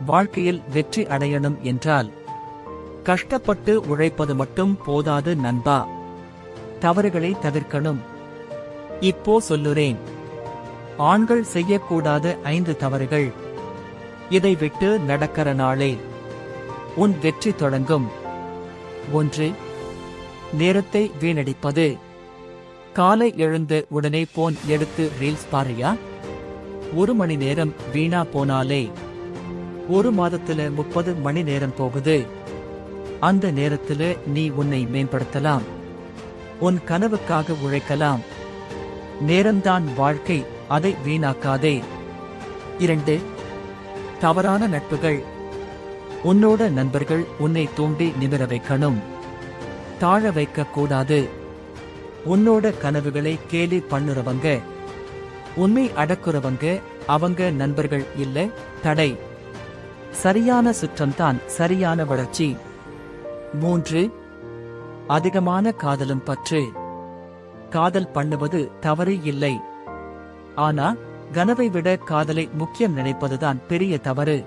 வாழ்க்கையில் வெற்றி அடையணும் என்றால் கஷ்டப்பட்டு உழைப்பது மட்டும் போதாது நண்பா. தவறுகளை தவிர்க்கணும். இப்போ சொல்லுறேன். ஆண்கள் செய்யக்கூடாத 5 தவறுகள். இதை விட்டு நடக்கிற நாளே உன் வெற்றி தொடங்கும். 1. நேரத்தை வீணடிப்பது. காலை எழுந்து உடனே போன் எடுத்து ரீல்ஸ் பாரியா? 1 மணி நேரம் வீணா போனாலே 1 மாதத்துல 30 மணி நேரம் போகுது. அந்த நேரத்துல நீ உன்னை மேம்படுத்தலாம். உன் கனவுக்காக உழைக்கலாம். நேரம்தான் வாழ்க்கை, அதை வீணாக்காதே. 2. தவறான நட்புகள். உன்னோட நண்பர்கள் உன்னை தூண்டி நிமிர வைக்கணும், தாழ வைக்க கூடாது. உன்னோட கனவுகளை கேலி பண்ணுறவங்க, உண்மை அடக்குறவங்க, அவங்க நண்பர்கள் இல்ல, தடை. சரியான சுற்றம்தான் சரியான வளர்ச்சி. 3. அதிகமான காதலும் பற்று. காதல் பண்ணுவது தவறு இல்லை. ஆனா கனவை விட காதலை முக்கியம் நினைப்பதுதான் பெரிய தவறு.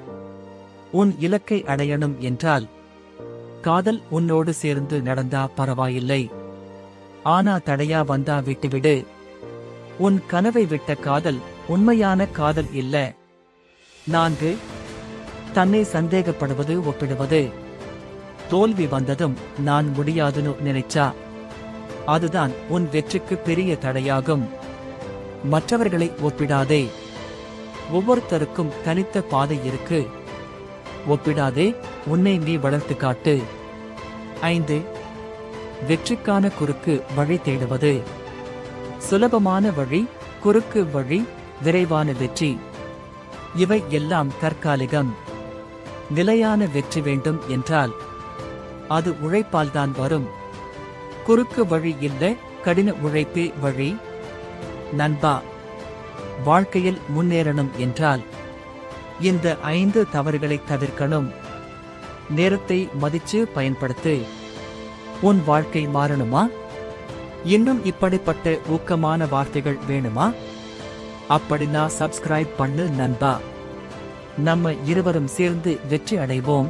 உன் இலக்கை அடையணும் என்றால் காதல் உன்னோடு சேர்ந்து நடந்தா பரவாயில்லை. ஆனா தடையா வந்தா விட்டுவிடு. உன் கனவை விட்ட காதல் உண்மையான காதல் இல்ல. 4. தன்னை சந்தேகப்படுவது, ஒப்பிடுவது. தோல்வி வந்ததும் நான் முடியாதுன்னு நினைச்சா அதுதான் உன் வெற்றிக்கு பெரிய தடையாகும். மற்றவர்களை ஒப்பிடாதே. ஒவ்வொருத்தருக்கும் தனித்த பாதை இருக்கு. ஒப்பிடாதே, உன்னை நீ வளர்த்து காட்டு. 5. வெற்றிக்கான குறுக்கு வழி தேடுவது. சுலபமான வழி, குறுக்கு வழி, விரைவான வெற்றி, இவை எல்லாம் தற்காலிகம். நிலையான வெற்றி வேண்டும் என்றால் அது உழைப்பால்தான் வரும். குறுக்கு வழி இல்ல, கடின உழைப்பே வழி. நண்பா, வாழ்க்கையில் முன்னேறணும் என்றால் இந்த 5 தவறுகளை தவிர்க்கணும். நேரத்தை மதிச்சு பயன்படுத்து. உன் வாழ்க்கை மாறணுமா? இன்னும் இப்படிப்பட்ட ஊக்கமான வார்த்தைகள் வேணுமா? அப்படின்னா சப்ஸ்கிரைப் பண்ணு நண்பா. நம்ம இருவரும் சேர்ந்து வெற்றி அடைவோம்.